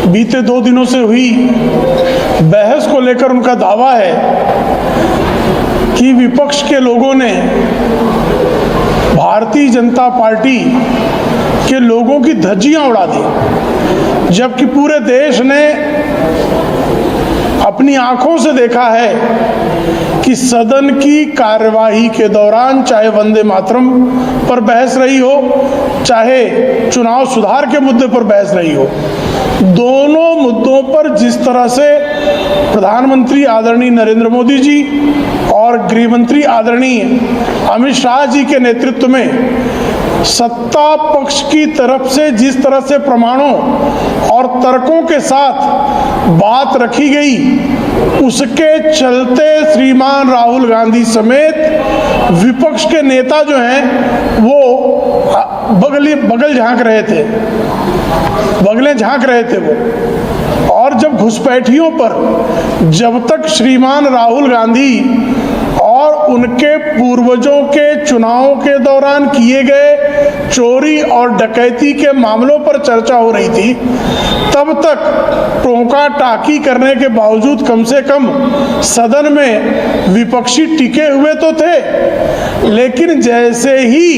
बीते 2 दिनों से हुई बहस को लेकर उनका दावा है कि विपक्ष के लोगों ने भारतीय जनता पार्टी के लोगों की धज्जियां उड़ा दी, जबकि पूरे देश ने अपनी आंखों से देखा है कि सदन की कार्यवाही के दौरान चाहे वंदे मातरम पर बहस रही हो, चाहे चुनाव सुधार के मुद्दे पर बहस रही हो, दोनों मुद्दों पर जिस तरह से प्रधानमंत्री आदरणीय नरेंद्र मोदी जी और गृह मंत्री आदरणीय अमित शाह जी के नेतृत्व में सत्ता पक्ष की तरफ से जिस तरह से प्रमाणों और तर्कों के साथ बात रखी गई, उसके चलते श्रीमान राहुल गांधी समेत विपक्ष के नेता जो हैं वो बगलें झांक रहे थे वो। और जब घुसपैठियों पर जब तक श्रीमान राहुल गांधी और उनके पूर्वजों के चुनावों के दौरान किए गए चोरी और डकैती के मामलों पर चर्चा हो रही थी, तब तक टोका टाकी करने के बावजूद कम से कम सदन में विपक्षी टिके हुए तो थे। लेकिन जैसे ही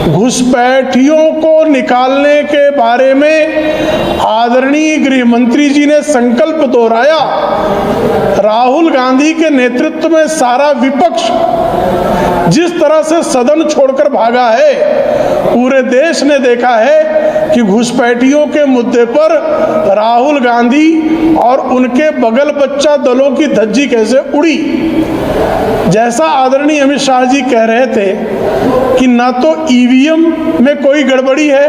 घुसपैठियों को निकालने के बारे में आदरणीय गृह मंत्री जी ने संकल्प दोहराया, राहुल गांधी के नेतृत्व में सारा विपक्ष जिस तरह से सदन छोड़कर भागा है, पूरे देश ने देखा है कि घुसपैठियों के मुद्दे पर राहुल गांधी और उनके बगल बच्चा दलों की धज्जी कैसे उड़ी। जैसा आदरणीय अमित शाह जी कह रहे थे कि न तो ईवीएम में कोई गड़बड़ी है,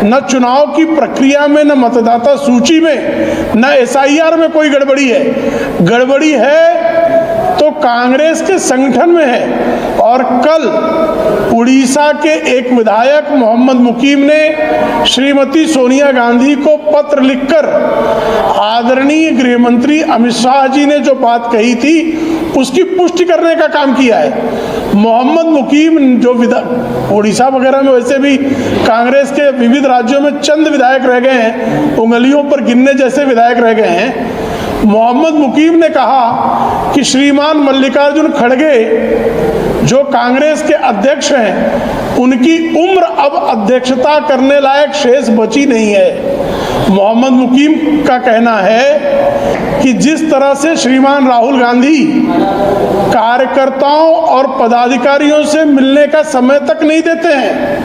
न चुनाव की प्रक्रिया में, न मतदाता सूची में, न एसआईआर में कोई गड़बड़ी है। गड़बड़ी है तो कांग्रेस के संगठन में है। और कल उड़ीसा के एक विधायक मोहम्मद मुकीम ने श्रीमती सोनिया गांधी को पत्र लिखकर आदरणीय गृह मंत्री अमित शाह जी ने जो बात कही थी उसकी पुष्टि करने का काम किया है। मोहम्मद मुकीम जो उड़ीसा वगैरह में वैसे भी कांग्रेस के विविध राज्यों में चंद विधायक रह गए हैं, उंगलियों पर गिनने जैसे विधायक रह गए हैं। मोहम्मद मुकीम ने कहा कि श्रीमान मल्लिकार्जुन खड़गे जो कांग्रेस के अध्यक्ष हैं, उनकी उम्र अब अध्यक्षता करने लायक शेष बची नहीं है। मोहम्मद मुकीम का कहना है कि जिस तरह से श्रीमान राहुल गांधी कार्यकर्ताओं और पदाधिकारियों से मिलने का समय तक नहीं देते हैं,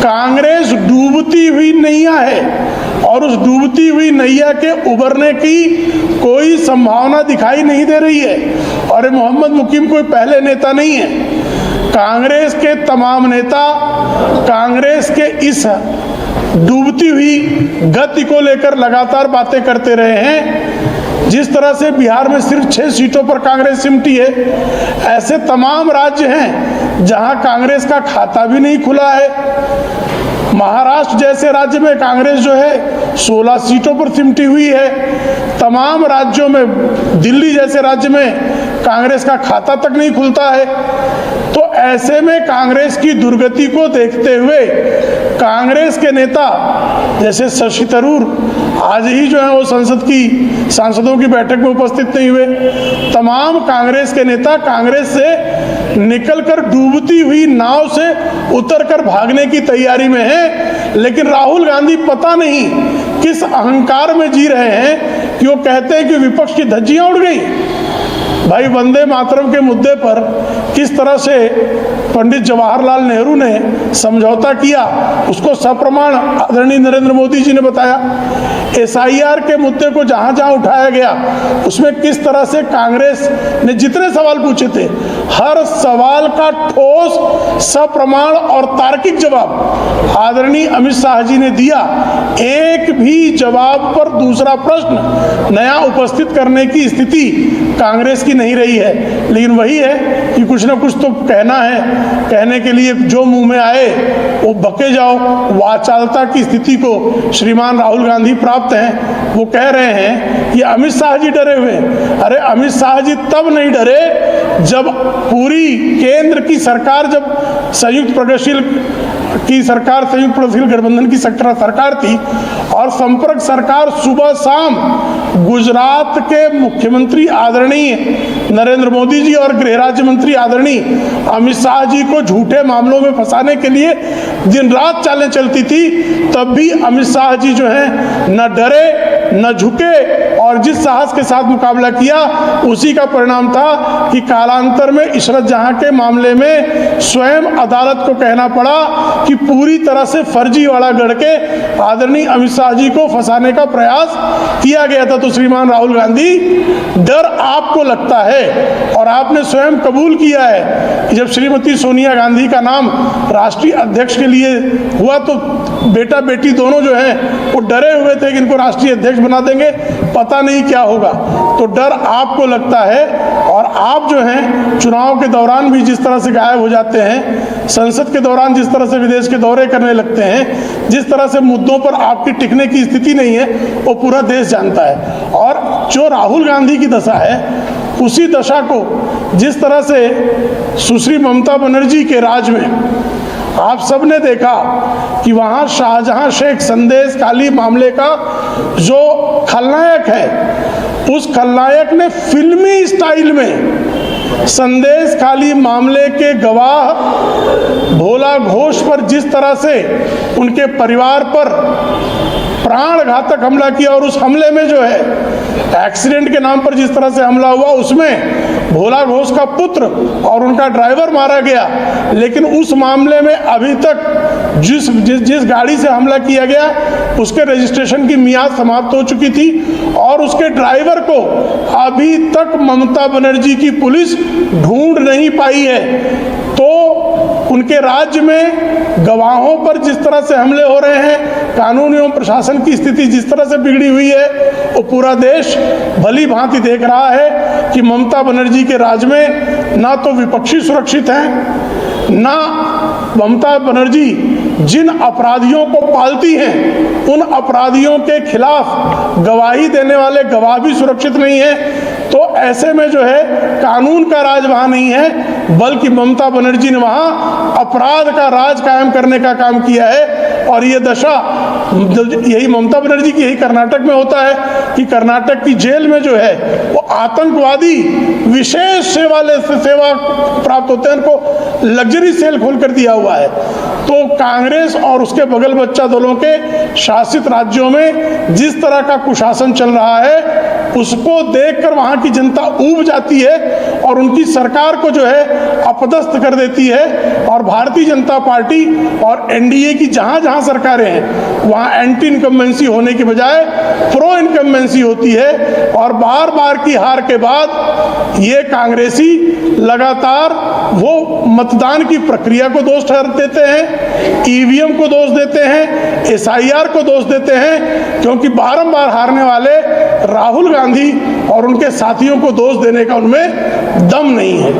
कांग्रेस डूबती हुई नैया है और उस डूबती हुई नैया के उबरने की कोई संभावना दिखाई नहीं दे रही है। और मोहम्मद मुकीम कोई पहले नेता नहीं है, कांग्रेस के तमाम नेता कांग्रेस के इस डूबती हुई गति को लेकर लगातार बातें करते रहे हैं। जिस तरह से बिहार में सिर्फ 6 सीटों पर कांग्रेस सिमटी है, ऐसे तमाम राज्य हैं जहां कांग्रेस का खाता भी नहीं खुला है। महाराष्ट्र जैसे राज्य में कांग्रेस जो है 16 सीटों पर सिमटी हुई है। तमाम राज्यों में, दिल्ली जैसे राज्य में कांग्रेस का खाता तक नहीं खुलता है। तो ऐसे में कांग्रेस की दुर्गति को देखते हुए कांग्रेस के नेता जैसे शशि थरूर आज ही जो है वो संसद की सांसदों की बैठक में उपस्थित नहीं हुए। तमाम कांग्रेस के नेता कांग्रेस से निकलकर डूबती हुई नाव से उतरकर भागने की तैयारी में हैं। लेकिन राहुल गांधी पता नहीं किस अहंकार में जी रहे हैं कि वो कहते हैं कि विपक्ष की धज्जियां उड़ गई। भाई, वंदे मातरम के मुद्दे पर किस तरह से पंडित जवाहरलाल नेहरू ने समझौता किया, उसको सप्रमाण आदरणीय नरेंद्र मोदी जी ने बताया। एसआईआर के मुद्दे को जहां जहां उठाया गया, उसमें किस तरह से कांग्रेस ने जितने सवाल पूछे थे, हर सवाल का ठोस सप्रमाण और तार्किक जवाब आदरणीय अमित शाह जी ने दिया। एक भी जवाब पर दूसरा प्रश्न नया उपस्थित करने की स्थिति कांग्रेस की नहीं रही है। लेकिन वही है कि कुछ ना कुछ तो कहना है, कहने के लिए जो मुंह में आए वो बके जाओ। वाचालता की स्थिति को श्रीमान राहुल गांधी प्राप्त समाप्त हैं, वो कह रहे हैं कि अमित शाह जी डरे हुए हैं। अरे अमित शाह जी तब नहीं डरे जब पूरी केंद्र की सरकार, जब संयुक्त प्रगतिशील गठबंधन की सरकार थी और संपर्क सरकार सुबह शाम गुजरात के मुख्यमंत्री आदरणीय नरेंद्र मोदी जी और गृह राज्य मंत्री आदरणीय अमित शाह जी को झूठे मामलों में फंसाने के लिए दिन रात चालें चलती थी, तब भी अमित शाह जी जो हैं न डरे न झुके और जिस साहस के साथ मुकाबला किया उसी का परिणाम था कि कालांतर में इशरत जहां के मामले में स्वयं अदालत को कहना पड़ा कि पूरी तरह से फर्जीवाड़ा गढ़ के आदरणीय अमित शाह जी को फंसाने का प्रयास किया गया था। तो श्रीमान राहुल गांधी, डर आपको लगता है और आपने स्वयं कबूल किया है कि जब श्रीमती सोनिया गांधी का नाम राष्ट्रीय अध्यक्ष के लिए हुआ तो बेटा बेटी दोनों जो हैं वो डरे हुए थे कि इनको राष्ट्रीय अध्यक्ष बना देंगे, पता नहीं क्या होगा। तो डर आपको लगता है और आप जो हैं चुनाव के दौरान भी जिस तरह से गायब हो जाते हैं, संसद के दौरान जिस तरह से विदेश के दौरे करने लगते हैं, जिस तरह से मुद्दों पर आपकी टिकने की स्थिति नहीं है, वो पूरा देश जानता है। और जो राहुल गांधी की दशा है उसी दशा को जिस तरह से सुश्री ममता बनर्जी के राज में आप सबने देखा कि वहाँ शाहजहां शेख संदेश खाली मामले का जो खलनायक है, उस खलनायक ने फिल्मी स्टाइल में संदेश खाली मामले के गवाह भोला घोष पर जिस तरह से उनके परिवार पर प्राण घातक हमला किया और उस हमले में जो है एक्सीडेंट के नाम पर जिस तरह से हमला हुआ उसमें भोला घोष का पुत्र और उनका ड्राइवर मारा गया, लेकिन उस मामले में अभी तक जिस गाड़ी से हमला किया गया उसके रजिस्ट्रेशन की मियाद समाप्त हो चुकी थी और उसके ड्राइवर को अभी तक ममता बनर्जी की पुलिस ढूंढ नहीं पाई है। तो उनके राज्य में गवाहों पर जिस तरह से हमले हो रहे हैं, कानून एवं प्रशासन की स्थिति जिस तरह से बिगड़ी हुई है, वो पूरा देश भली भांति देख रहा है कि ममता बनर्जी के राज में ना तो विपक्षी सुरक्षित हैं, ना ममता बनर्जी जिन अपराधियों को पालती हैं उन अपराधियों के खिलाफ गवाही देने वाले गवाह भी सुरक्षित नहीं है। तो ऐसे में जो है कानून का राज वहाँ नहीं है, बल्कि ममता बनर्जी ने वहाँ अपराध का राज कायम करने का काम किया है। और ये दशा यही ममता बनर्जी की यही कर्नाटक में होता है कि कर्नाटक की जेल में जो है वो आतंकवादी विशेष सेवा प्राप्त होते हैं, उनको लग्जरी सेल खोल कर दिया हुआ है। तो कांग्रेस और उसके बगल बच्चा दलों के शासित राज्यों में जिस तरह का कुशासन चल रहा है उसको देखकर वहाँ की जनता ऊब जाती है और उनकी सरकार को जो है अपदस्थ कर देती है। और भारतीय जनता पार्टी और एनडीए की जहाँ जहाँ सरकारें हैं वहाँ एंटी इनकम्बेंसी होने की बजाय प्रो इनकम्बेंसी होती है और बार बार की हार के बाद ये कांग्रेसी लगातार वो मतदान की प्रक्रिया को दोष ठहर देते हैं, ईवीएम को दोष देते हैं, एसआईआर को दोष देते हैं, क्योंकि बारंबार हारने वाले राहुल गांधी और उनके साथियों को दोष देने का उनमें दम नहीं है।